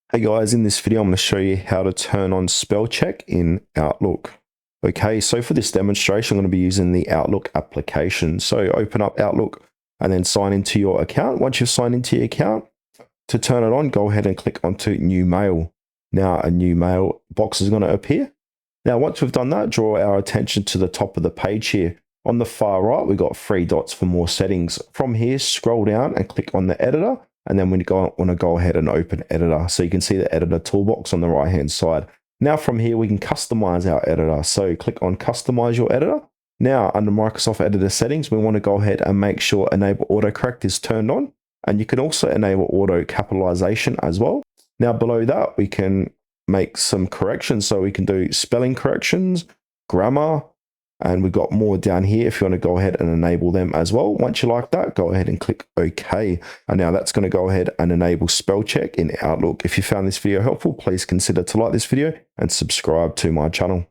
Hey guys, in this video I'm going to show you how to turn on spell check in Outlook. Okay, so for this demonstration I'm going to be using the Outlook application. So open up Outlook and then sign into your account. Once you've signed into your account, to turn it on, go ahead and click onto New Mail. Now a new mail box is going to appear. Now once we've done that, draw our attention to the top of the page here. On the far right, we've got 3 dots for more settings. From here, scroll down and click on the editor. And then we want to go ahead and open editor. So you can see the editor toolbox on the right hand side. Now from here, we can customize our editor. So click on customize your editor. Now under Microsoft Editor settings, we want to go ahead and make sure enable autocorrect is turned on. And you can also enable auto capitalization as well. Now below that, we can make some corrections. So we can do spelling corrections, grammar, and we've got more down here if you want to go ahead and enable them as well. Once you like that, go ahead and click OK. And now that's going to go ahead and enable spell check in Outlook. If you found this video helpful, please consider to like this video and subscribe to my channel.